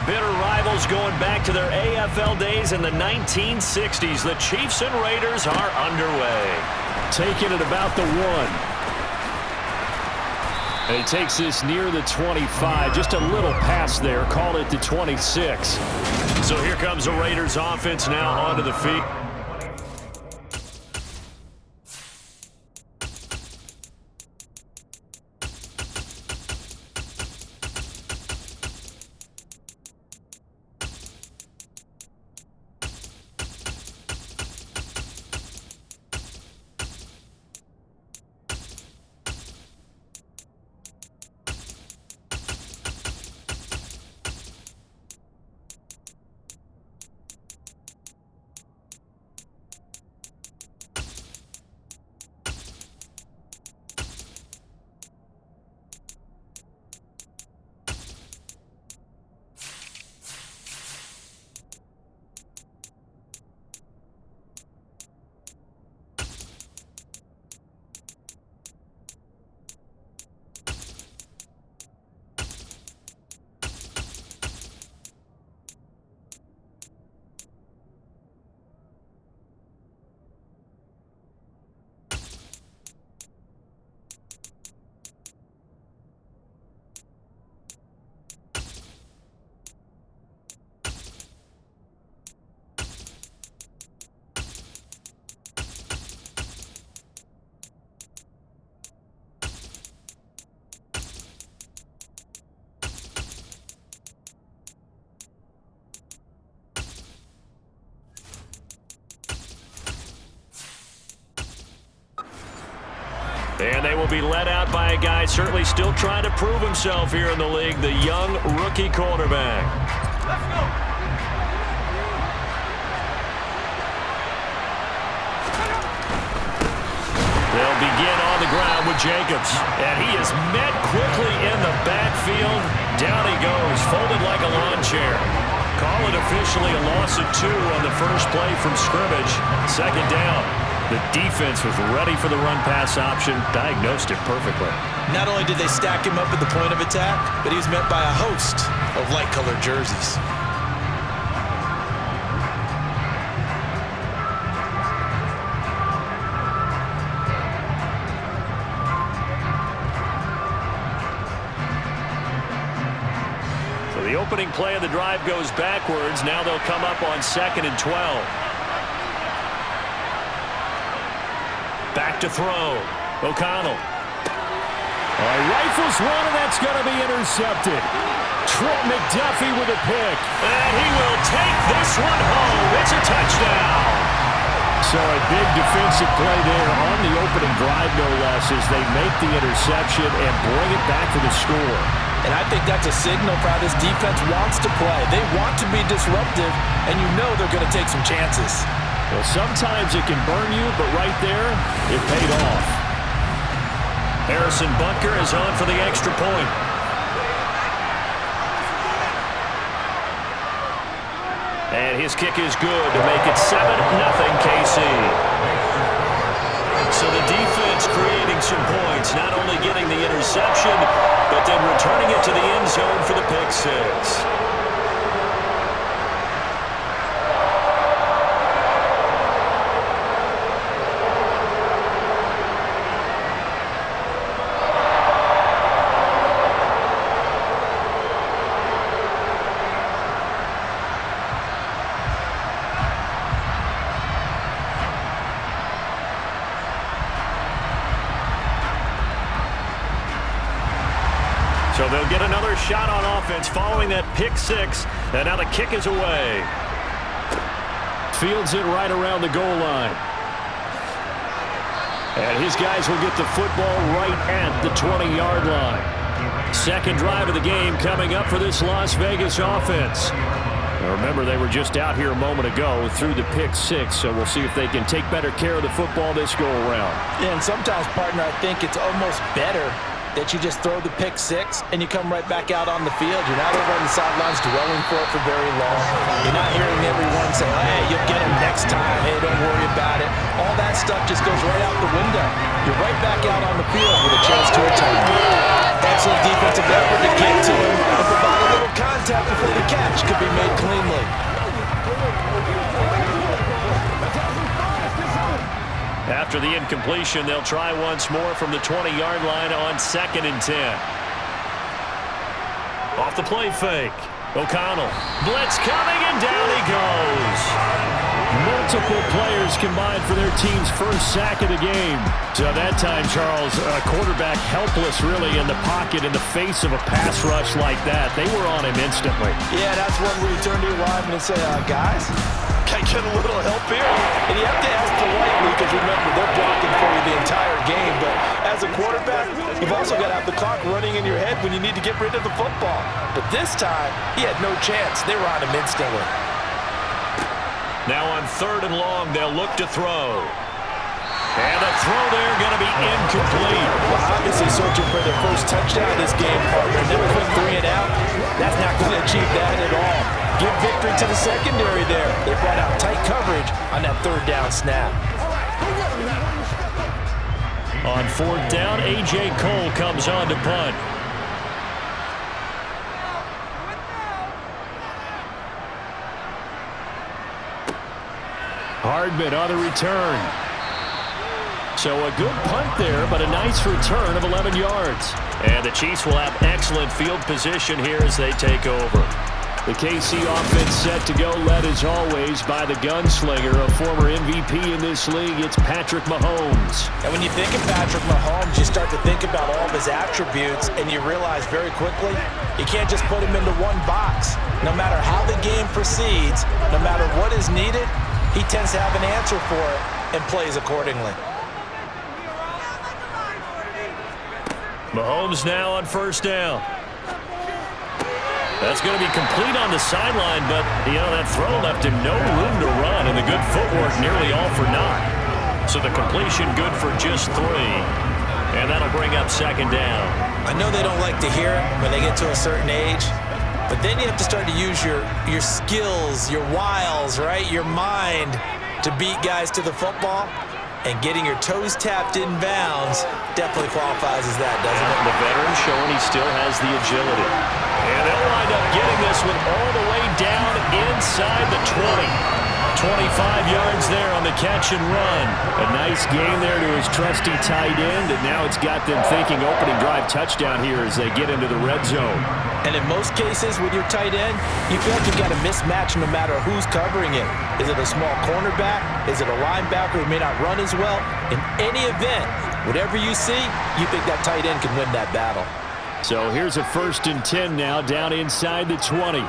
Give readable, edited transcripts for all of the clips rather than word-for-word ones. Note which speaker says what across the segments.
Speaker 1: bitter rivals going back to their AFL days in the 1960s. The Chiefs and Raiders are underway.
Speaker 2: Taking it about the 1. And he takes this near the 25. Just a little pass there. Called it the 26.
Speaker 1: So here comes the Raiders offense now onto the field. And they will be led out by a guy certainly still trying to prove himself here in the league, the young rookie quarterback. Let's go. They'll begin on the ground with Jacobs. And he is met quickly in the backfield. Down he goes, folded like a lawn chair. Call it officially a loss of 2 on the first play from scrimmage. Second down. The defense was ready for the run-pass option, diagnosed it perfectly.
Speaker 3: Not only did they stack him up at the point of attack, but he was met by a host of light-colored jerseys.
Speaker 1: So the opening play of the drive goes backwards. Now they'll come up on 2nd and 12. Back to throw. O'Connell.
Speaker 2: Rifles one, and that's going to be intercepted. Trent McDuffie with a pick.
Speaker 1: And he will take this one home. It's a touchdown.
Speaker 2: So a big defensive play there on the opening drive, no less, as they make the interception and bring it back for the score.
Speaker 3: And I think that's a signal for how this defense wants to play. They want to be disruptive, and you know they're going to take some chances.
Speaker 2: Well, sometimes it can burn you, but right there, it paid off.
Speaker 1: Harrison Butker is on for the extra point. And his kick is good to make it 7-0 KC. So the defense creating some points, not only getting the interception, but then returning it to the end zone for the pick six. So they'll get another shot on offense following that pick six. And now the kick is away.
Speaker 2: Fields it right around the goal line. And his guys will get the football right at the 20-yard line. Second drive of the game coming up for this Las Vegas offense. Now remember, they were just out here a moment ago through the pick six, so we'll see if they can take better care of the football this go-around.
Speaker 3: Yeah, and sometimes, partner, I think it's almost better that you just throw the pick six and you come right back out on the field. You're not over on the sidelines dwelling for it for very long. You're not hearing everyone say, hey, you'll get him next time. Hey, don't worry about it. All that stuff just goes right out the window. You're right back out on the field with a chance to return. Excellent defensive effort to get to him and provide a little contact before the catch. cleanly.
Speaker 2: After the incompletion, they'll try once more from the 20-yard line on 2nd and 10. Off the play fake. O'Connell. Blitz coming, and down he goes. Multiple players combined for their team's first sack of the game. So that time, Charles, a quarterback helpless really in the pocket in the face of a pass rush like that. They were on him instantly.
Speaker 3: Yeah, that's one where you turn to your lineman and say, guys, can I get a little help here? And you have to ask politely because remember, they're blocking for you the entire game. But as a quarterback, you've also got to have the clock running in your head when you need to get rid of the football. But this time, he had no chance. They were on him instantly.
Speaker 2: Now on 3rd and long, they'll look to throw. And the throw there going to be incomplete.
Speaker 3: Well, obviously searching for their first touchdown this game, partner. And then a quick 3 and out. That's not going to achieve that at all. Give victory to the secondary there. They brought out tight coverage on that 3rd down snap.
Speaker 2: On 4th down, A.J. Cole comes on to punt. Hardman on the return. So a good punt there, but a nice return of 11 yards. And the Chiefs will have excellent field position here as they take over. The KC offense set to go, led as always by the gunslinger, a former MVP in this league. It's Patrick Mahomes.
Speaker 3: And when you think of Patrick Mahomes, you start to think about all of his attributes, and you realize very quickly you can't just put him into one box. No matter how the game proceeds, no matter what is needed, he tends to have an answer for it and plays accordingly.
Speaker 2: Mahomes now on 1st down. That's going to be complete on the sideline, but, that throw left him no room to run, and the good footwork nearly all for naught. So the completion good for just 3, and that'll bring up 2nd down.
Speaker 3: I know they don't like to hear it when they get to a certain age, but then you have to start to use your skills, your wiles, right, your mind to beat guys to the football. And getting your toes tapped in bounds definitely qualifies as that, doesn't it?
Speaker 2: The veteran showing he still has the agility. And they'll wind up getting this one all the way down inside the 20. 25 yards there on the catch and run. A nice gain there to his trusty tight end, and now it's got them thinking opening drive touchdown here as they get into the red zone.
Speaker 3: And in most cases with your tight end, you feel like you've got a mismatch no matter who's covering it. Is it a small cornerback? Is it a linebacker who may not run as well? In any event, whatever you see, you think that tight end can win that battle.
Speaker 2: So here's a 1st and 10 now down inside the 20.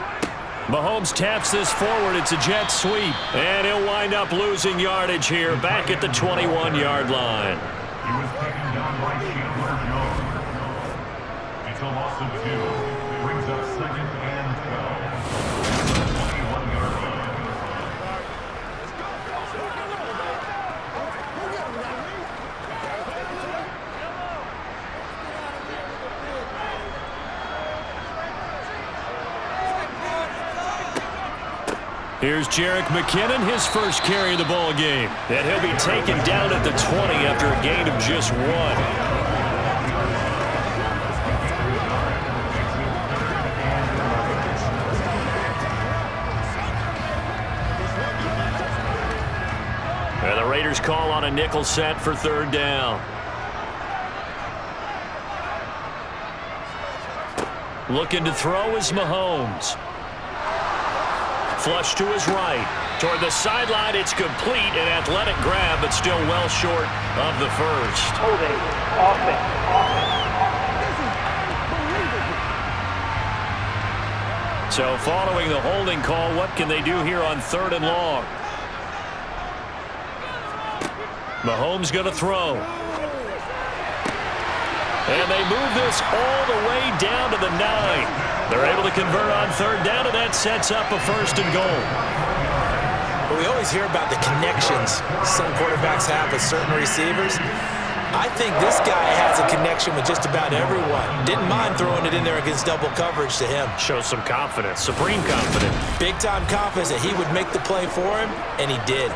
Speaker 2: Mahomes taps this forward. It's a jet sweep. And he'll wind up losing yardage here back at the 21-yard line.
Speaker 4: He was taken down by Chandler Jones. It's a loss of 2. Brings up 2nd and 12. 21-yard line.
Speaker 2: Here's Jerick McKinnon, his first carry of the ball game. And he'll be taken down at the 20 after a gain of just 1. And the Raiders call on a nickel set for 3rd down. Looking to throw is Mahomes. Flush to his right. Toward the sideline, it's complete. An athletic grab, but still well short of the first.
Speaker 5: Holding. Offense.
Speaker 2: So following the holding call, what can they do here on 3rd and long? Mahomes going to throw. And they move this all the way down to the 9. They're able to convert on 3rd down, and that sets up a 1st and goal.
Speaker 3: We always hear about the connections some quarterbacks have with certain receivers. I think this guy has a connection with just about everyone. Didn't mind throwing it in there against double coverage to him.
Speaker 2: Shows some confidence, supreme confidence.
Speaker 3: Big-time confidence that he would make the play for him, and he did.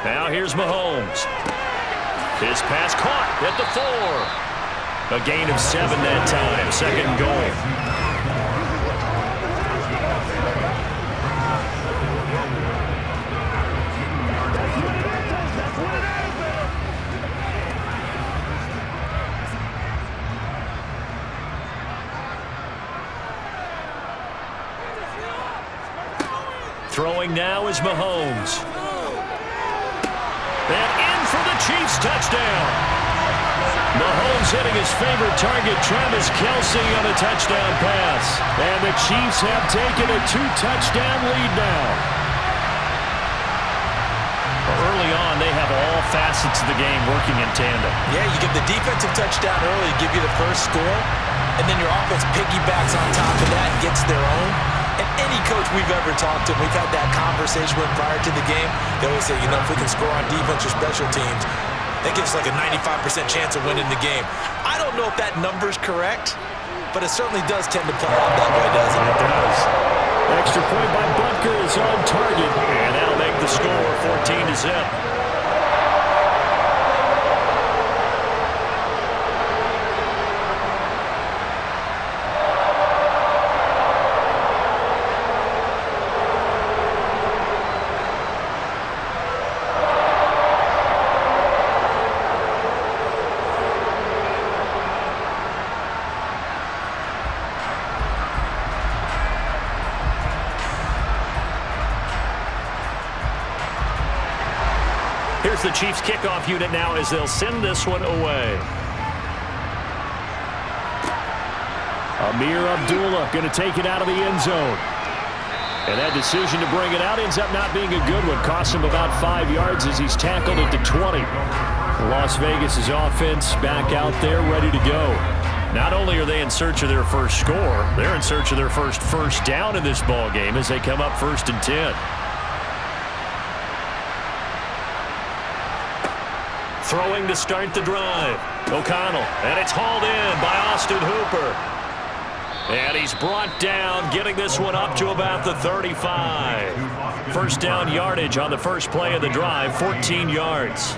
Speaker 2: Now here's Mahomes. His pass caught at the 4. A gain of 7 that time. Second and goal. Throwing now is Mahomes. And in for the Chiefs touchdown. Mahomes hitting his favorite target, Travis Kelce, on a touchdown pass. And the Chiefs have taken a 2-touchdown lead now. Early on, they have all facets of the game working in tandem.
Speaker 3: Yeah, you get the defensive touchdown early to give you the first score, and then your offense piggybacks on top of that and gets their own. And any coach we've ever talked to, we've had that conversation with prior to the game, they always say, you know, if we can score on defense or special teams, that gives us like a 95% chance of winning the game. I don't know if that number's correct, but it certainly does tend to play out that way, doesn't it?
Speaker 2: It does. Extra point by Butker is on target, and that'll make the score 14-0. Here's the Chiefs kickoff unit now as they'll send this one away. Amir Abdullah going to take it out of the end zone. And that decision to bring it out ends up not being a good one. Costs him about 5 yards as he's tackled at the 20. Las Vegas' offense back out there ready to go. Not only are they in search of their first score, they're in search of their first down in this ball game as they come up 1st and 10. Throwing to start the drive. O'Connell, and it's hauled in by Austin Hooper. And he's brought down, getting this one up to about the 35. First down yardage on the first play of the drive, 14 yards.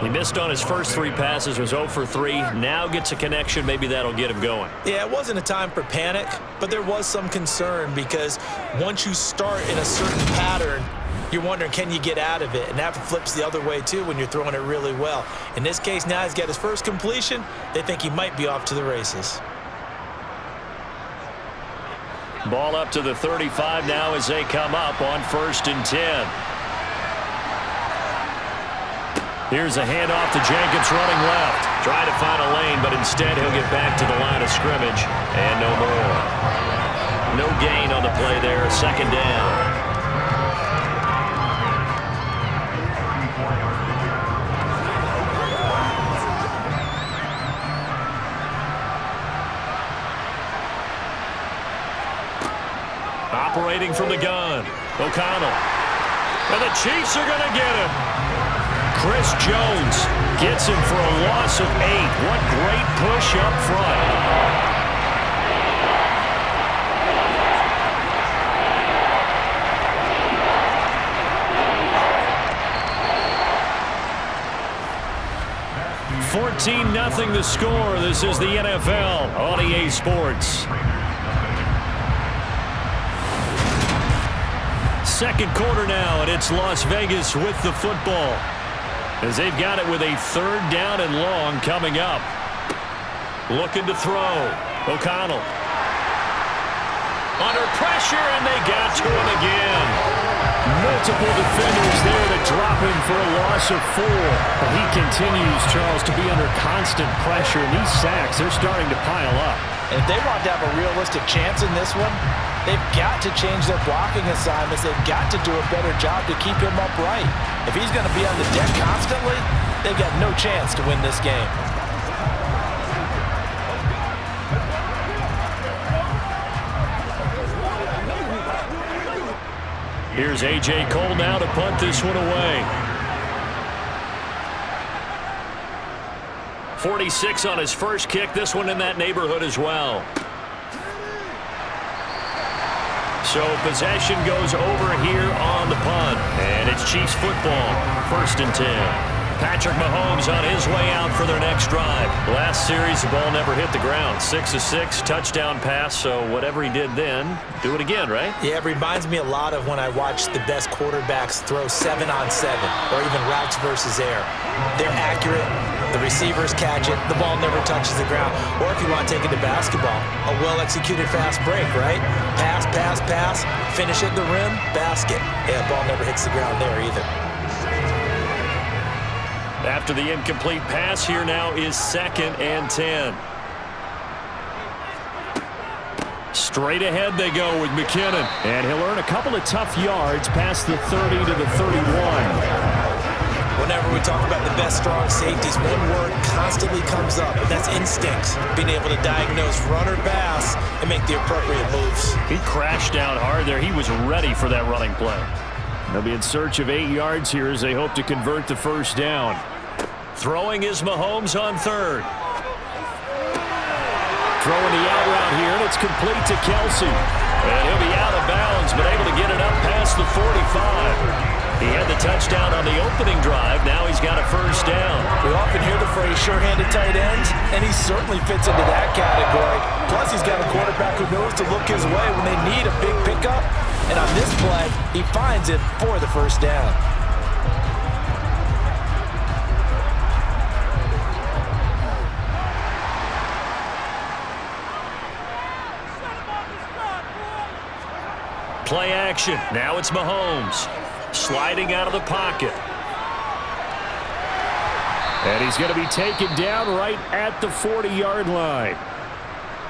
Speaker 2: He missed on his first 3 passes, was 0 for 3. Now gets a connection. Maybe that'll get him going.
Speaker 3: Yeah, it wasn't a time for panic, but there was some concern because once you start in a certain pattern, you're wondering, can you get out of it? And that flips the other way, too, when you're throwing it really well. In this case, now he's got his first completion. They think he might be off to the races.
Speaker 2: Ball up to the 35 now as they come up on 1st and 10. Here's a handoff to Jenkins running left. Trying to find a lane, but instead he'll get back to the line of scrimmage. And no more. No gain on the play there. 2nd down. Operating from the gun. O'Connell. And the Chiefs are going to get him. Chris Jones gets him for a loss of 8. What great push up front. $14-0 the score. This is the NFL on EA Sports. Second quarter now, and it's Las Vegas with the football as they've got it with a 3rd down and long coming up. Looking to throw. O'Connell. Under pressure, and they got to him again. Multiple defenders there to drop him for a loss of 4. Well, he continues, Charles, to be under constant pressure, and these sacks, they're starting to pile up.
Speaker 3: And if they want to have a realistic chance in this one, they've got to change their blocking assignments. They've got to do a better job to keep him upright. If he's going to be on the deck constantly, they've got no chance to win this game.
Speaker 2: Here's A.J. Cole now to punt this one away. 46 on his first kick. This one in that neighborhood as well. So possession goes over here on the punt. And it's Chiefs football, 1st and 10. Patrick Mahomes on his way out for their next drive. Last series, the ball never hit the ground. 6 of 6, touchdown pass. So whatever he did then, do it again, right?
Speaker 3: Yeah, it reminds me a lot of when I watch the best quarterbacks throw 7-on-7 or even routes versus air. They're accurate. The receivers catch it. The ball never touches the ground. Or if you want to take it to basketball, a well-executed fast break, right? Pass, pass, pass. Finish at the rim, basket. Yeah, the ball never hits the ground there either.
Speaker 2: After the incomplete pass, here now is 2nd and 10. Straight ahead they go with McKinnon. And he'll earn a couple of tough yards past the 30 to the 31.
Speaker 3: Whenever we talk about the best strong safeties, one word constantly comes up, and that's instincts. Being able to diagnose run or pass and make the appropriate moves.
Speaker 2: He crashed down hard there. He was ready for that running play. They'll be in search of 8 yards here as they hope to convert the 1st down. Throwing is Mahomes on 3rd. Throwing the out route here, and it's complete to Kelsey. And he'll be out of bounds, but able to get it up past the 45. He had the touchdown on the opening drive. Now he's got a 1st down.
Speaker 3: We often hear the phrase sure-handed tight ends, and he certainly fits into that category. Plus, he's got a quarterback who knows to look his way when they need a big pickup. And on this play, he finds it for the 1st down.
Speaker 2: Play action. Now it's Mahomes. Sliding out of the pocket. And he's going to be taken down right at the 40-yard line.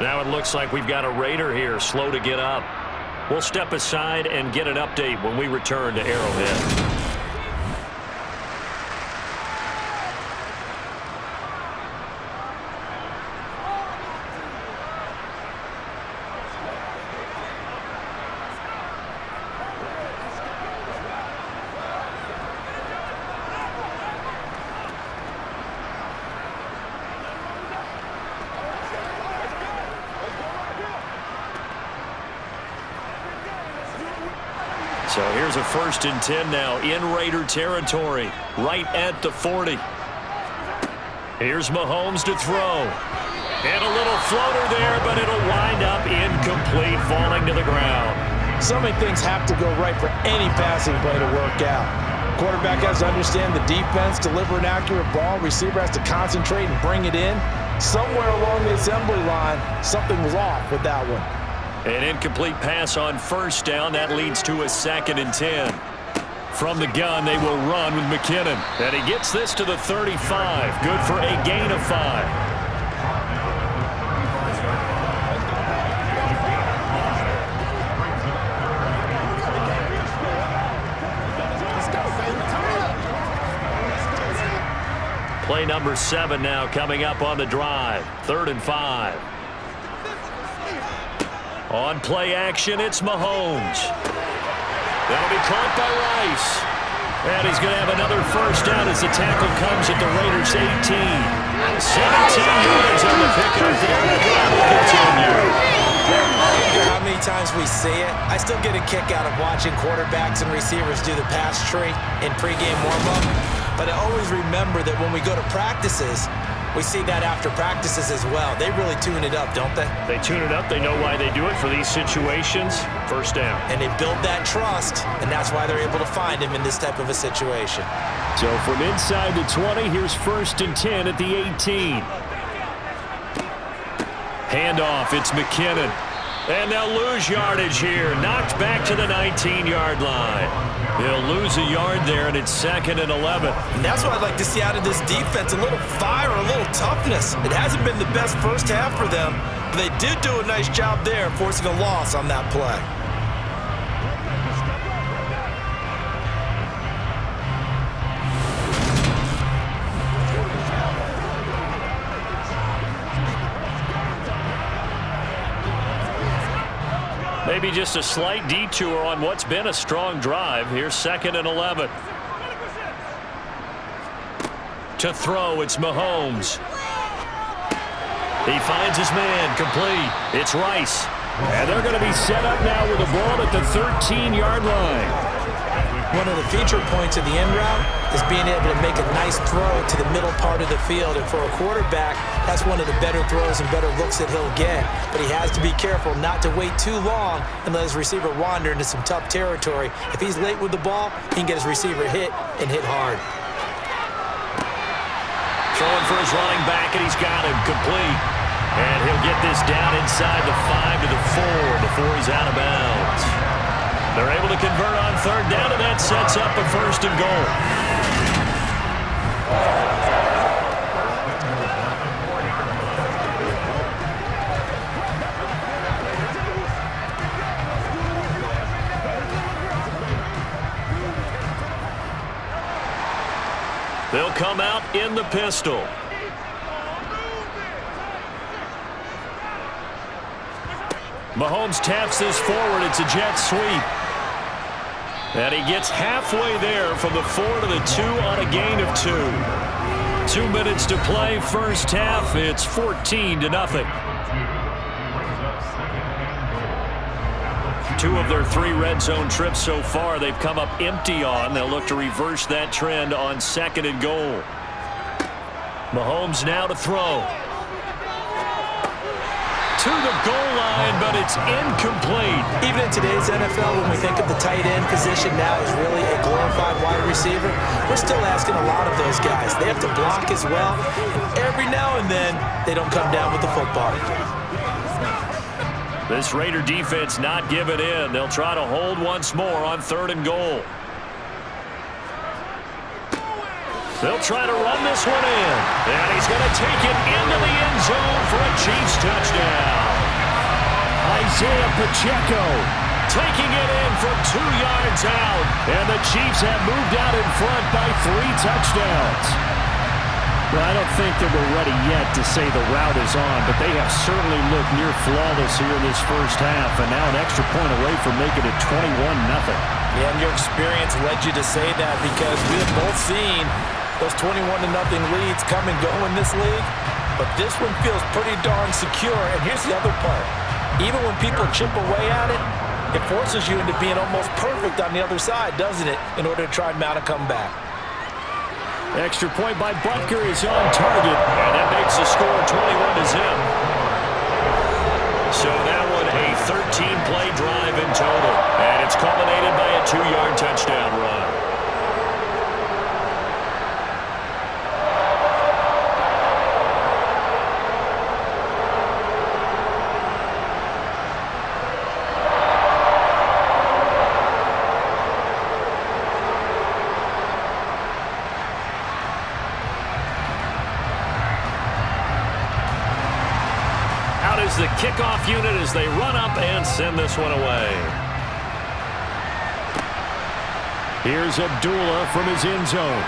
Speaker 2: Now it looks like we've got a Raider here, slow to get up. We'll step aside and get an update when we return to Arrowhead. So here's a 1st and 10 now in Raider territory, right at the 40. Here's Mahomes to throw. And a little floater there, but it'll wind up incomplete, falling to the ground.
Speaker 3: So many things have to go right for any passing play to work out. Quarterback has to understand the defense, deliver an accurate ball. Receiver has to concentrate and bring it in. Somewhere along the assembly line, something was off with that one.
Speaker 2: An incomplete pass on 1st down. That leads to a 2nd and 10. From the gun, they will run with McKinnon. And he gets this to the 35. Good for a gain of 5. Play number 7 now coming up on the drive. 3rd and 5. On play action, it's Mahomes. That'll be caught by Rice. And he's going to have another 1st down as the tackle comes at the Raiders' 18. 17 yards on the pickup there. The drive will continue.
Speaker 3: How many times we see it, I still get a kick out of watching quarterbacks and receivers do the pass tree in pregame warm-up. But I always remember that when we go to practices, we see that after practices as well. They really tune it up, don't they?
Speaker 2: They tune it up. They know why they do it for these situations. 1st down.
Speaker 3: And they build that trust, and that's why they're able to find him in this type of a situation.
Speaker 2: So from inside the 20, here's 1st and 10 at the 18. Handoff, it's McKinnon. And they'll lose yardage here. Knocked back to the 19-yard line. He'll lose a yard there, and it's 2nd and 11.
Speaker 3: And that's what I'd like to see out of this defense, a little fire, a little toughness. It hasn't been the best 1st half for them, but they did do a nice job there forcing a loss on that play.
Speaker 2: Maybe just a slight detour on what's been a strong drive. Here's 2nd and 11. To throw, it's Mahomes. He finds his man, complete. It's Rice. And they're going to be set up now with the ball at the 13-yard line.
Speaker 3: One of the feature points of the end route is being able to make a nice throw to the middle part of the field. And for a quarterback, that's one of the better throws and better looks that he'll get. But he has to be careful not to wait too long and let his receiver wander into some tough territory. If he's late with the ball, he can get his receiver hit and hit hard.
Speaker 1: Throwing for his running back, and he's got him complete. And he'll get this down inside the 5 to the 4 before he's out of bounds. They're able to convert on third down, and that sets up a 1st and goal. They'll come out in the pistol. Mahomes taps this forward. It's a jet sweep. And he gets halfway there from the 4 to the 2 on a gain of 2. 2 minutes to play, first half. It's 14-0. 2 of their 3 red zone trips so far they've come up empty on. They'll look to reverse that trend on 2nd and goal. Mahomes now to throw. To the goal line, but it's incomplete.
Speaker 3: Even in today's NFL, when we think of the tight end position now as really a glorified wide receiver, we're still asking a lot of those guys. They have to block as well, and every now and then, they don't come down with the football.
Speaker 1: This Raider defense not giving in. They'll try to hold once more on 3rd and goal. They'll try to run this one in. And he's going to take it into the end zone for a Chiefs touchdown.
Speaker 2: Isaiah Pacheco
Speaker 1: Taking it in from 2 yards out.
Speaker 2: And the Chiefs have moved out in front by 3 touchdowns. Well, I don't think that we're ready yet to say the route is on, but they have certainly looked near flawless here in this first half, and now an extra point away from making it 21-0.
Speaker 3: Yeah, and your experience led you to say that because we have both seen those 21-0 leads come and go in this league, but this one feels pretty darn secure. And here's the other part. Even when people chip away at it, it forces you into being almost perfect on the other side, doesn't it, in order to try and mount a comeback.
Speaker 2: Extra point by Butker is on target,
Speaker 1: and that makes the score 21-0. So that one a 13-play drive in total, and it's culminated by a 2-yard touchdown run. The kickoff unit as they run up and send this one away.
Speaker 2: Here's Abdullah from his end zone.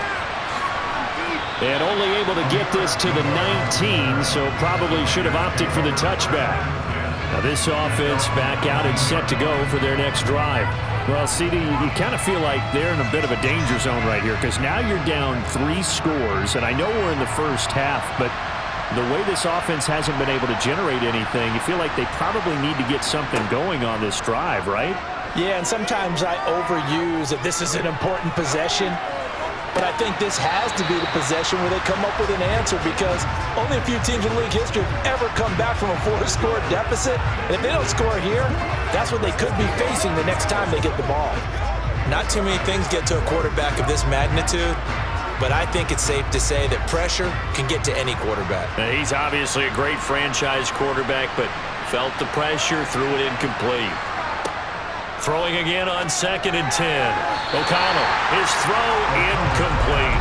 Speaker 2: And only able to get this to the 19, so probably should have opted for the touchback. Now this offense back out and set to go for their next drive. Well, CD, you kind of feel like they're in a bit of a danger zone right here because now you're down 3 scores, and I know we're in the first half, but the way this offense hasn't been able to generate anything, you feel like they probably need to get something going on this drive, right?
Speaker 3: Yeah, and sometimes I overuse that this is an important possession, but I think this has to be the possession where they come up with an answer because only a few teams in league history have ever come back from a 4-score deficit, and if they don't score here, that's what they could be facing the next time they get the ball. Not too many things get to a quarterback of this magnitude, but I think it's safe to say that pressure can get to any quarterback.
Speaker 1: Now, he's obviously a great franchise quarterback, but felt the pressure, threw it incomplete. Throwing again on 2nd and 10. O'Connell, his throw incomplete.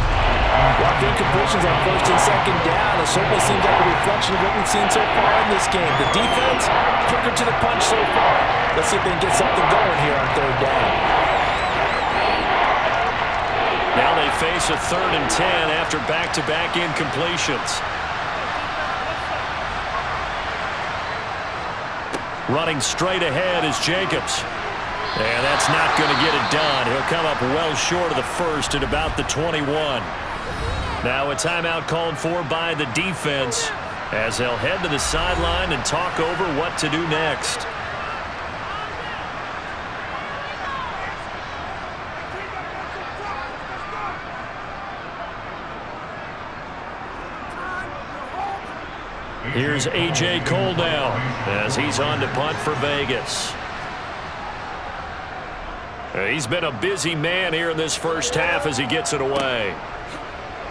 Speaker 3: Well, incompletions on 1st and 2nd down, it certainly seems like a reflection of what we've seen so far in this game. The defense, quicker to the punch so far. Let's see if they can get something going here on 3rd down.
Speaker 1: Now they face a 3rd and 10 after back-to-back incompletions. Running straight ahead is Jacobs. And that's not going to get it done. He'll come up well short of the first at about the 21. Now a timeout called for by the defense as they'll head to the sideline and talk over what to do next.
Speaker 2: Here's A.J. Cole now as he's on to punt for Vegas. He's been a busy man here in this first half as he gets it away.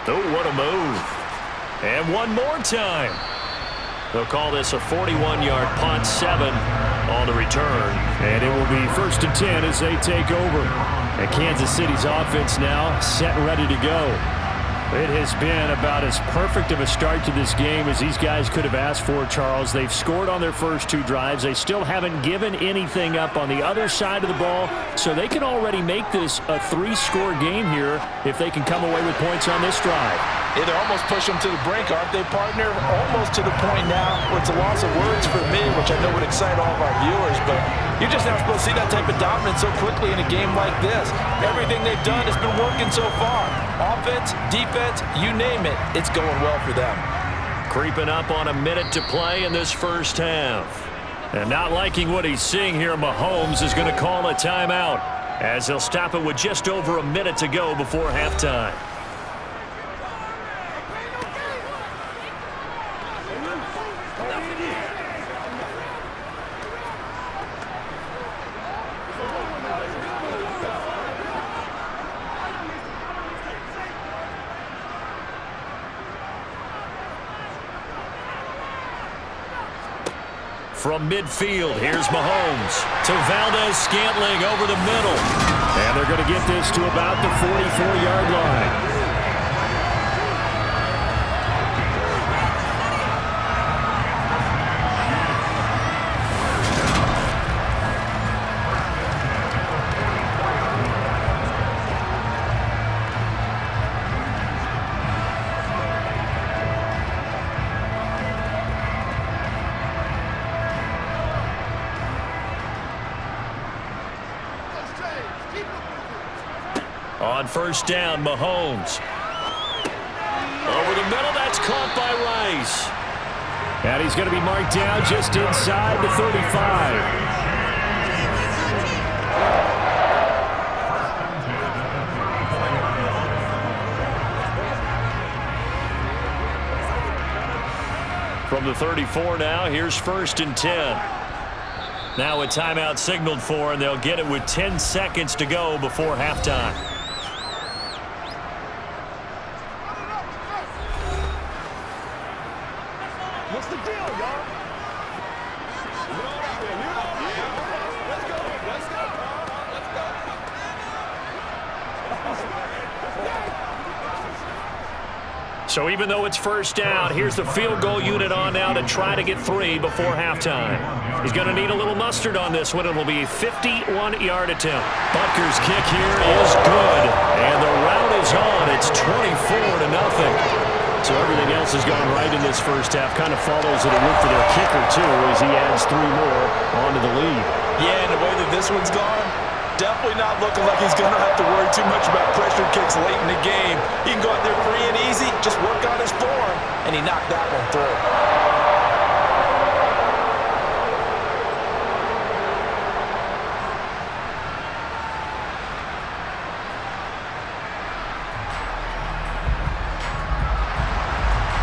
Speaker 2: Oh, what a move. And one more time. They'll call this a 41-yard punt, 7 on the return. And it will be 1st and 10 as they take over. And Kansas City's offense now set and ready to go. It has been about as perfect of a start to this game as these guys could have asked for, Charles. They've scored on their first 2 drives. They still haven't given anything up on the other side of the ball, so they can already make this a 3-score game here if they can come away with points on this drive.
Speaker 3: Yeah, they're almost pushing them to the brink, aren't they, partner? Almost to the point now where it's a loss of words for me, which I know would excite all of our viewers, but you're just not supposed to see that type of dominance so quickly in a game like this. Everything they've done has been working so far. Offense, defense, you name it, it's going well for them.
Speaker 2: Creeping up on a minute to play in this first half. And not liking what he's seeing here, Mahomes is going to call a timeout as he'll stop it with just over a minute to go before halftime. From midfield, here's Mahomes to Valdez-Scantling over the middle. And they're going to get this to about the 44-yard line. On first down, Mahomes. Over the middle, that's caught by Rice. And he's going to be marked down just inside the 35. From the 34 now, here's 1st and 10. Now a timeout signaled for, and they'll get it with 10 seconds to go before halftime.
Speaker 5: What's the deal, y'all? Let's go. Let's go.
Speaker 2: So even though it's first down, here's the field goal unit on now to try to get 3 before halftime. He's going to need a little mustard on this one. It will be a 51-yard attempt. Butker's kick here is good. And the route is on. It's 24-0. So everything else has gone right in this first half. Kind of follows it a would for their kicker, too, as he adds 3 more onto the lead.
Speaker 3: Yeah, and the way that this one's gone, definitely not looking like he's going to have to worry too much about pressure kicks late in the game. He can go out there free and easy, just work on his form, and he knocked that one through.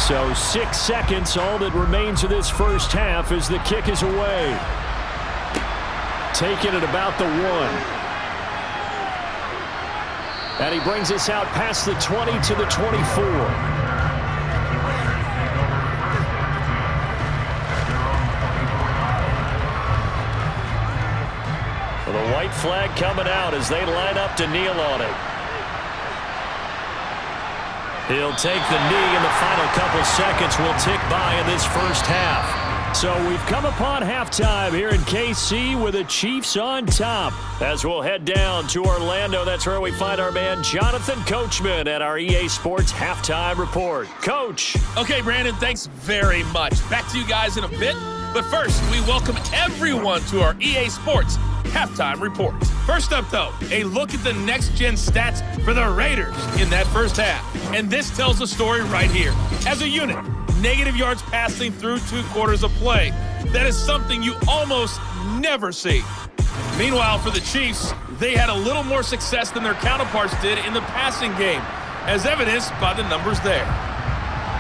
Speaker 2: So 6 seconds, all that remains of this first half as the kick is away. Taking it about the 1. And he brings us out past the 20 to the 24. Well, the white flag coming out as they line up to kneel on it. He'll take the knee, and the final couple seconds will tick by in this first half. So we've come upon halftime here in KC with the Chiefs on top. As we'll head down to Orlando, that's where we find our man Jonathan Coachman at our EA Sports Halftime Report. Coach.
Speaker 6: Okay, Brandon, thanks very much. Back to you guys in a bit. But first, we welcome everyone to our EA Sports Halftime Report. First up, though, a look at the next-gen stats for the Raiders in that first half. And this tells the story right here. As a unit, negative yards passing through 2 quarters of play. That is something you almost never see. Meanwhile, for the Chiefs, they had a little more success than their counterparts did in the passing game, as evidenced by the numbers there.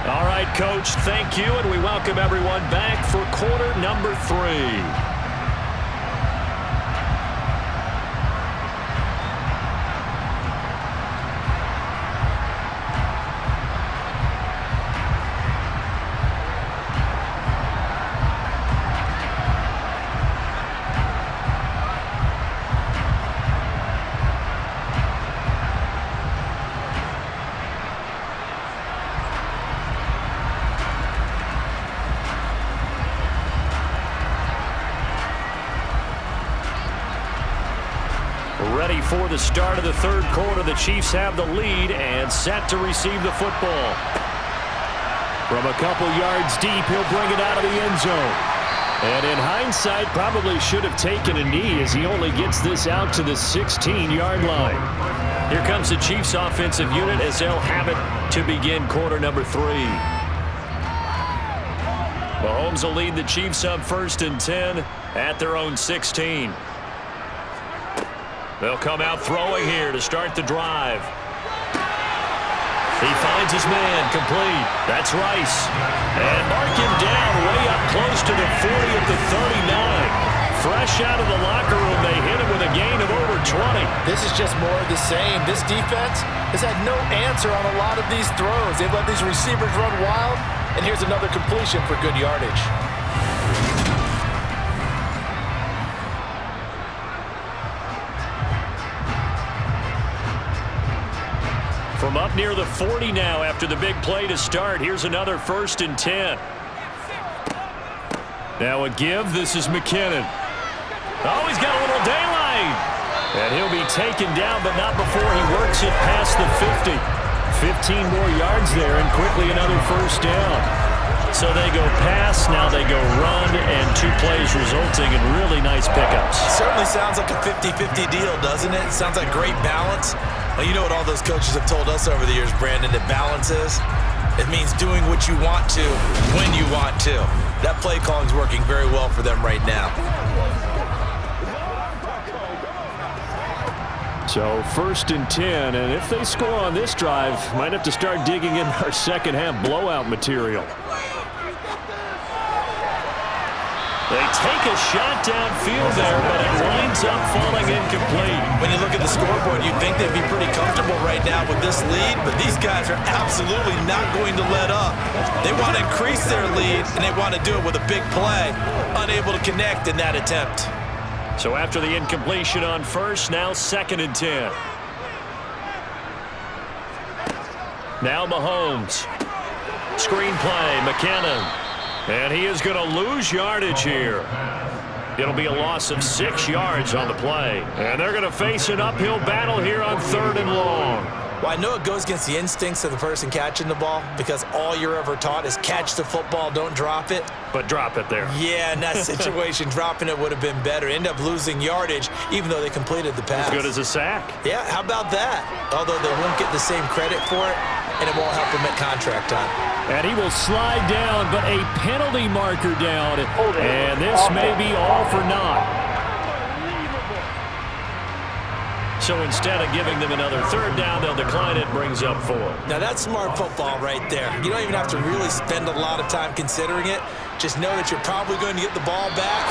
Speaker 2: All right, Coach, thank you, and we welcome everyone back for quarter number 3. Ready for the start of the third quarter. The Chiefs have the lead and set to receive the football. From a couple yards deep, he'll bring it out of the end zone. And in hindsight, probably should have taken a knee as he only gets this out to the 16-yard line. Here comes the Chiefs offensive unit as they'll have it to begin quarter number 3. Mahomes will lead the Chiefs up 1st and 10 at their own 16. They'll come out throwing here to start the drive. He finds his man complete. That's Rice. And mark him down way up close to the 40 at the 39. Fresh out of the locker room, they hit him with a gain of over 20.
Speaker 3: This is just more of the same. This defense has had no answer on a lot of these throws. They've let these receivers run wild, and here's another completion for good yardage.
Speaker 2: From up near the 40 now after the big play to start. Here's another 1st and 10. Now a give. This is McKinnon. Oh, he's got a little daylight. And he'll be taken down, but not before he works it past the 50. 15 more yards there, and quickly another 1st down. So they go pass, now they go run, and 2 plays resulting in really nice pickups.
Speaker 3: Certainly sounds like a 50-50 deal, doesn't it? Sounds like great balance. Well, you know what all those coaches have told us over the years, Brandon, that balance is? It means doing what you want to when you want to. That play calling is working very well for them right now.
Speaker 2: So 1st and 10, and if they score on this drive, might have to start digging in our second half blowout material. They take a shot downfield there, but it winds up falling incomplete.
Speaker 3: When you look at the scoreboard, you'd think they'd be pretty comfortable right now with this lead, but these guys are absolutely not going to let up. They want to increase their lead, and they want to do it with a big play. Unable to connect in that attempt.
Speaker 2: So after the incompletion on 1st, now 2nd and 10. Now Mahomes. Screen play, McKinnon. And he is going to lose yardage here. It'll be a loss of 6 yards on the play. And they're going to face an uphill battle here on 3rd and long.
Speaker 3: Well, I know it goes against the instincts of the person catching the ball because all you're ever taught is catch the football, don't drop it.
Speaker 2: But drop it there.
Speaker 3: Yeah, in that situation, dropping it would have been better. End up losing yardage, even though they completed the pass.
Speaker 2: As good as a sack.
Speaker 3: Yeah, how about that? Although they won't get the same credit for it, and it won't help them at contract time.
Speaker 2: And he will slide down, but a penalty marker down. And this may be all for naught. So instead of giving them another 3rd down, they'll decline it, brings up 4.
Speaker 3: Now that's smart football right there. You don't even have to really spend a lot of time considering it. Just know that you're probably going to get the ball back.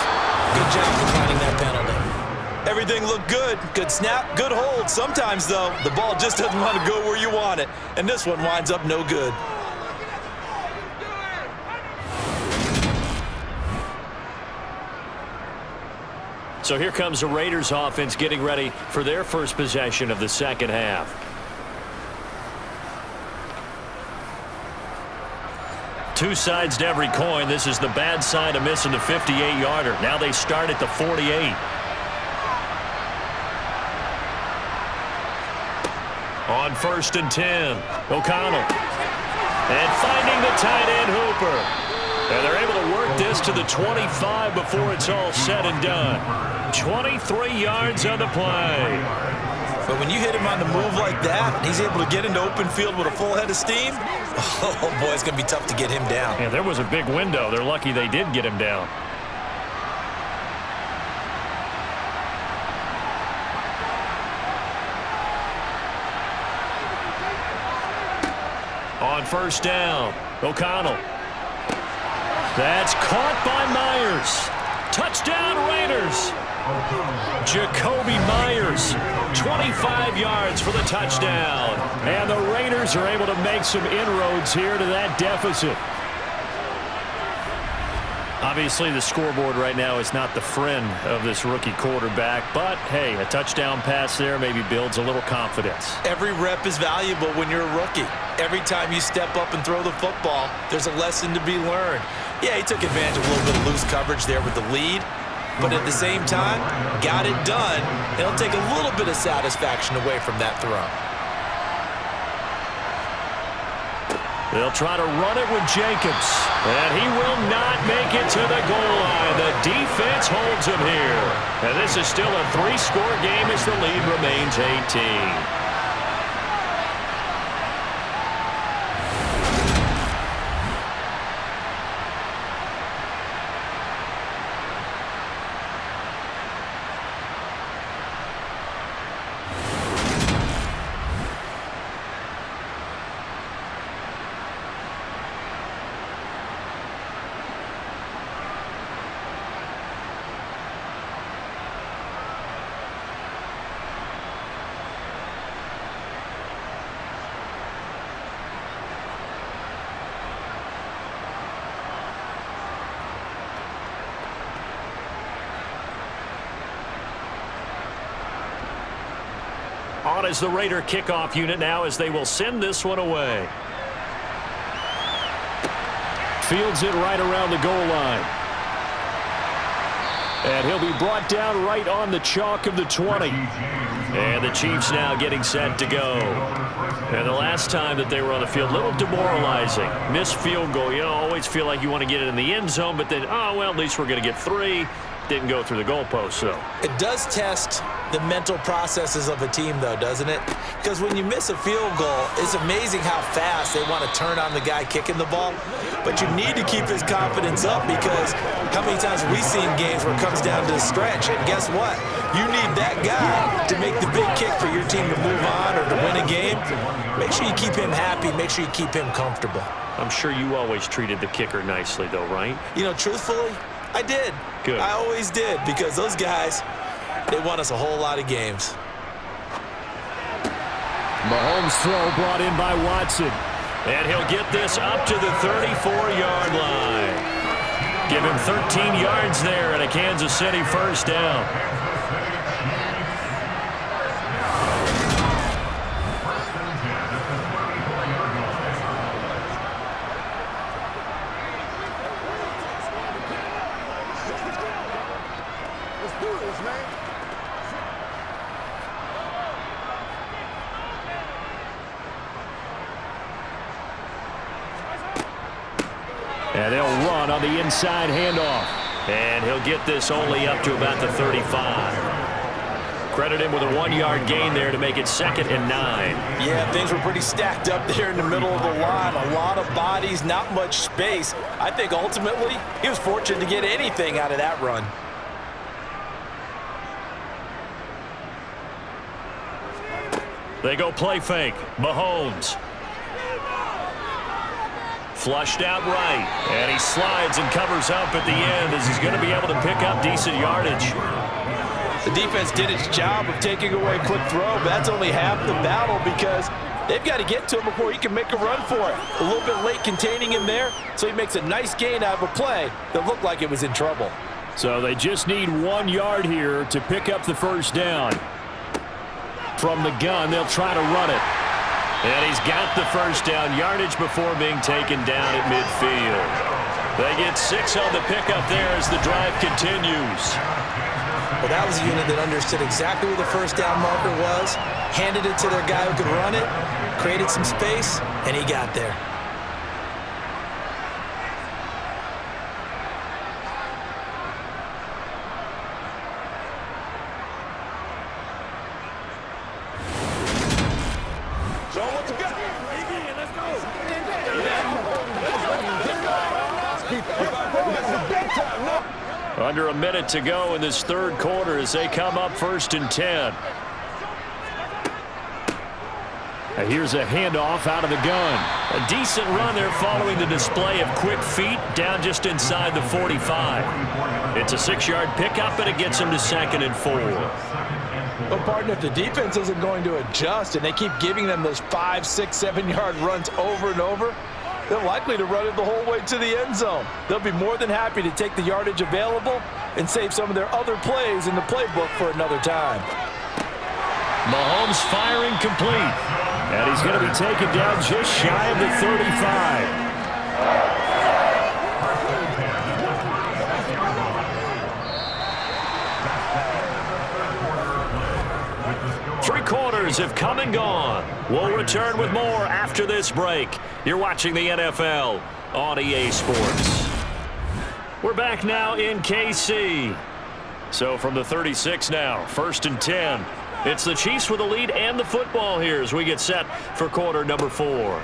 Speaker 3: Good job declining that penalty. Everything looked good. Good snap, good hold. Sometimes, though, the ball just doesn't want to go where you want it. And this one winds up no good.
Speaker 2: So here comes the Raiders offense getting ready for their first possession of the second half. Two sides to every coin. This is the bad side of missing the 58-yarder. Now they start at the 48. On 1st and 10, O'Connell. And finding the tight end Hooper. And they're able to work this to the 25 before it's all said and done. 23 yards on the play.
Speaker 3: But when you hit him on the move like that, and he's able to get into open field with a full head of steam, oh boy, it's going to be tough to get him down.
Speaker 2: Yeah, there was a big window. They're lucky they did get him down. On 1st down, O'Connell. That's caught by Myers. Touchdown Raiders. Jacoby Myers, 25 yards for the touchdown. And the Raiders are able to make some inroads here to that deficit. Obviously, the scoreboard right now is not the friend of this rookie quarterback, but, hey, a touchdown pass there maybe builds a little confidence.
Speaker 3: Every rep is valuable when you're a rookie. Every time you step up and throw the football, there's a lesson to be learned. Yeah, he took advantage of a little bit of loose coverage there with the lead, but at the same time, got it done. It'll take a little bit of satisfaction away from that throw.
Speaker 2: They'll try to run it with Jacobs, and he will not make it to the goal line. The defense holds him here. And this is still a 3-score game as the lead remains 18. On is the Raider kickoff unit now as they will send this one away. Fields it right around the goal line. And he'll be brought down right on the chalk of the 20. And the Chiefs now getting set to go. And the last time that they were on the field, a little demoralizing. Missed field goal. You know, always feel like you want to get it in the end zone, but then, oh, well, at least we're going to get 3. Didn't go through the goalpost, so.
Speaker 3: It does test the mental processes of a team, though, doesn't it? Because when you miss a field goal, it's amazing how fast they want to turn on the guy kicking the ball. But you need to keep his confidence up because how many times have we seen games where it comes down to the stretch? And guess what? You need that guy to make the big kick for your team to move on or to win a game. Make sure you keep him happy. Make sure you keep him comfortable.
Speaker 2: I'm sure you always treated the kicker nicely, though, right?
Speaker 3: You know, truthfully, I did.
Speaker 2: Good.
Speaker 3: I always did because those guys, they won us a whole lot of games.
Speaker 2: Mahomes' throw brought in by Watson. And he'll get this up to the 34-yard line. Give him 13 yards there and a Kansas City first down. And they'll run on the inside handoff. And he'll get this only up to about the 35. Credit him with a 1-yard gain there to make it 2nd and 9.
Speaker 3: Yeah, things were pretty stacked up there in the middle of the line. A lot of bodies, not much space. I think ultimately he was fortunate to get anything out of that run.
Speaker 2: They go play fake. Mahomes. Flushed out right. And he slides and covers up at the end as he's going to be able to pick up decent yardage.
Speaker 3: The defense did its job of taking away a quick throw, but that's only half the battle because they've got to get to him before he can make a run for it. A little bit late containing him there, so he makes a nice gain out of a play that looked like it was in trouble.
Speaker 2: So they just need 1 yard here to pick up the first down. From the gun, they'll try to run it. And he's got the first down yardage before being taken down at midfield. They get 6 on the pickup there as the drive continues.
Speaker 3: Well, that was a unit that understood exactly where the first down marker was, handed it to their guy who could run it, created some space, and he got there.
Speaker 2: Under a minute to go in this third quarter as they come up 1st and 10. Here's a handoff out of the gun. A decent run there following the display of quick feet down just inside the 45. It's a 6-yard pickup, and it gets him to 2nd and 4.
Speaker 3: Well, partner, if the defense isn't going to adjust and they keep giving them those 5, 6, 7-yard runs over and over, they're likely to run it the whole way to the end zone. They'll be more than happy to take the yardage available and save some of their other plays in the playbook for another time.
Speaker 2: Mahomes firing complete. And he's going to be taken down just shy of the 35. Three quarters have come and gone. We'll return with more after this break. You're watching the NFL on EA Sports. We're back now in KC. So from the 36 now, 1st and 10. It's the Chiefs with the lead and the football here as we get set for quarter number 4.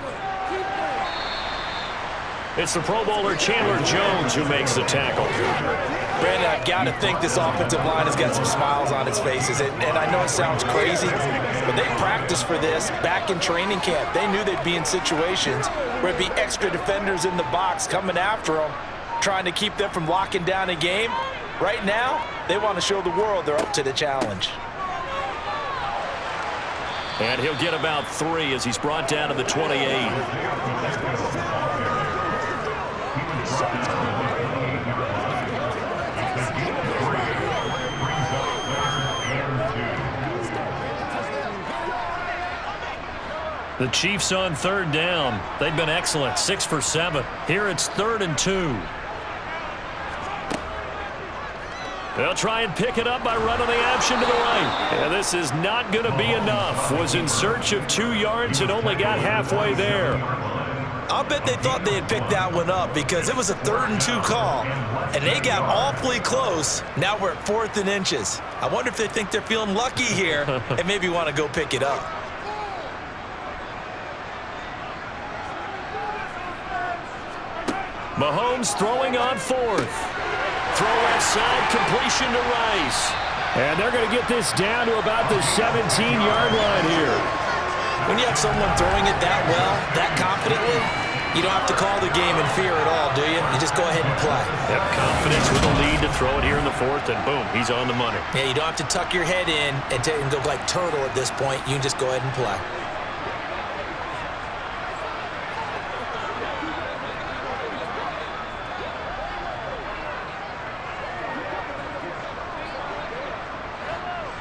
Speaker 2: It's the Pro Bowler Chandler Jones who makes the tackle.
Speaker 3: Brandon, I've got to think this offensive line has got some smiles on its faces. And I know it sounds crazy, but they practiced for this back in training camp. They knew they'd be in situations where it'd be extra defenders in the box coming after them, trying to keep them from locking down a game. Right now, they want to show the world they're up to the challenge.
Speaker 2: And he'll get about 3 as he's brought down to the 28. The Chiefs on 3rd down. They've been excellent, 6 for 7. Here it's 3rd and 2. They'll try and pick it up by running the option to the right. And this is not going to be enough. Was in search of 2 yards and only got halfway there.
Speaker 3: I'll bet they thought they had picked that one up because it was a 3rd and 2 call, and they got awfully close. Now we're at 4th and inches. I wonder if they think they're feeling lucky here and maybe want to go pick it up.
Speaker 2: Mahomes throwing on 4th. Throw left side, completion to Rice. And they're going to get this down to about the 17-yard line here.
Speaker 3: When you have someone throwing it that well, that confidently, you don't have to call the game in fear at all, do you? You just go ahead and play.
Speaker 2: Yep, confidence with the lead to throw it here in the 4th, and boom, he's on the money.
Speaker 3: Yeah, you don't have to tuck your head in and go like turtle at this point. You can just go ahead and play.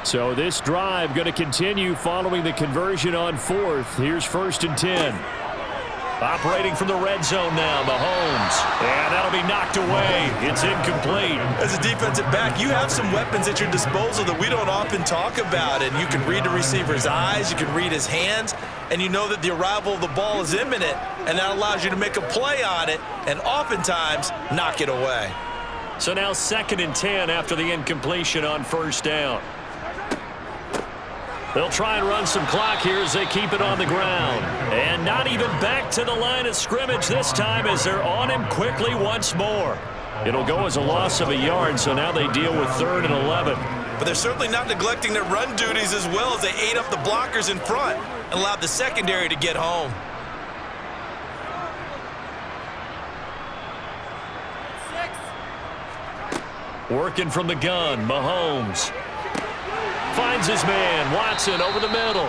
Speaker 2: So this drive going to continue following the conversion on 4th. Here's 1st and 10. Operating from the red zone now, Mahomes. And that'll be knocked away. It's incomplete.
Speaker 3: As a defensive back, you have some weapons at your disposal that we don't often talk about. And you can read the receiver's eyes, you can read his hands, and you know that the arrival of the ball is imminent, and that allows you to make a play on it and oftentimes knock it away.
Speaker 2: So now 2nd and 10 after the incompletion on 1st down. They'll try and run some clock here as they keep it on the ground. And not even back to the line of scrimmage this time as they're on him quickly once more. It'll go as a loss of a yard, so now they deal with 3rd and 11.
Speaker 3: But they're certainly not neglecting their run duties as well as they ate up the blockers in front and allowed the secondary to get home.
Speaker 2: Working from the gun, Mahomes. Finds his man, Watson, over the middle.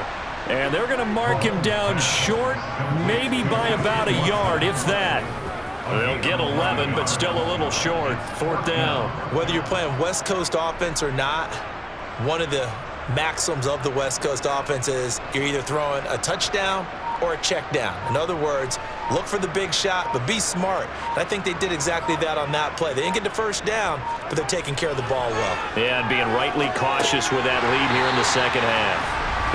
Speaker 2: And they're going to mark him down short, maybe by about a yard, if that. They'll get 11, but still a little short. 4th down.
Speaker 3: Whether you're playing West Coast offense or not, one of the maxims of the West Coast offense is you're either throwing a touchdown or a check down. In other words, look for the big shot, but be smart. And I think they did exactly that on that play. They didn't get the 1st down, but they're taking care of the ball well.
Speaker 2: Yeah, and being rightly cautious with that lead here in the 2nd half.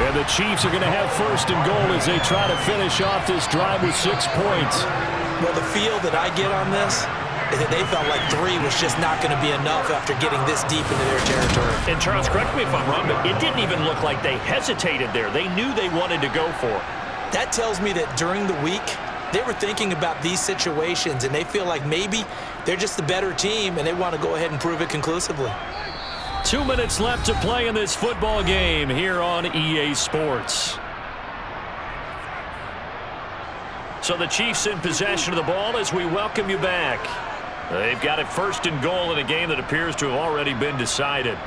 Speaker 2: And the Chiefs are going to have 1st and goal as they try to finish off this drive with 6 points.
Speaker 3: Well, the feel that I get on this is that they felt like 3 was just not going to be enough after getting this deep into their territory.
Speaker 2: And Charles, correct me if I'm wrong, but it didn't even look like they hesitated there. They knew they wanted to go for it.
Speaker 3: That tells me that during the week, they were thinking about these situations, and they feel like maybe they're just the better team, and they want to go ahead and prove it conclusively.
Speaker 2: 2 minutes left to play in this football game here on EA Sports. So the Chiefs in possession of the ball as we welcome you back. They've got it 1st and goal in a game that appears to have already been decided.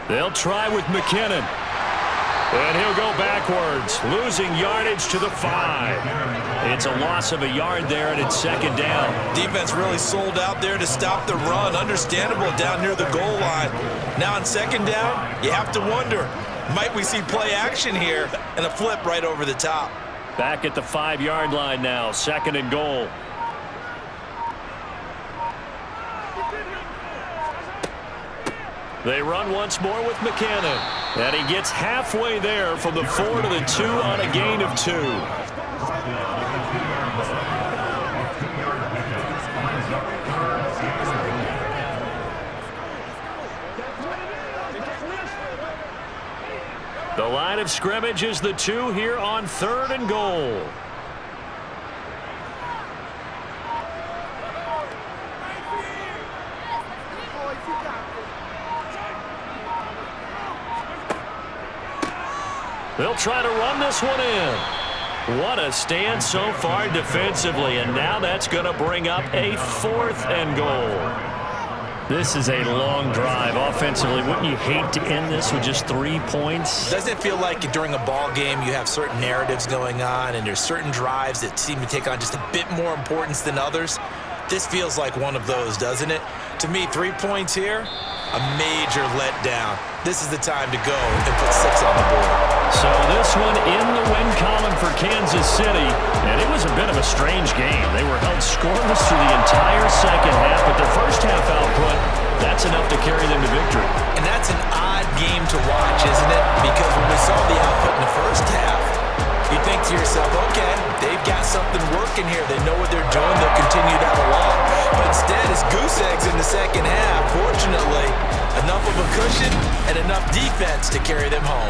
Speaker 2: They'll try with McKinnon. And he'll go backwards, losing yardage to the 5. It's a loss of a yard there, and it's 2nd down.
Speaker 3: Defense really sold out there to stop the run. Understandable down near the goal line. Now on 2nd down, you have to wonder, might we see play action here and a flip right over the top?
Speaker 2: Back at the 5-yard line now, 2nd and goal. They run once more with McKinnon. And he gets halfway there from the 4 to the 2 on a gain of 2. The line of scrimmage is the 2 here on 3rd and goal. They'll try to run this one in. What a stand so far defensively, and now that's going to bring up a 4th and goal. This is a long drive offensively. Wouldn't you hate to end this with just 3 points?
Speaker 3: Doesn't it feel like during a ball game you have certain narratives going on and there's certain drives that seem to take on just a bit more importance than others? This feels like one of those, doesn't it? To me, 3 points here, a major letdown. This is the time to go and put 6 on the board.
Speaker 2: So this one in the win column for Kansas City, and it was a bit of a strange game. They were held scoreless through the entire 2nd half, but their first half output, that's enough to carry them to victory.
Speaker 3: And that's an odd game to watch, isn't it? Because when we saw the output in the first half, you think to yourself, okay, they've got something working here. They know what they're doing. They'll continue that along. But instead, it's goose eggs in the 2nd half. Fortunately, enough of a cushion and enough defense to carry them home.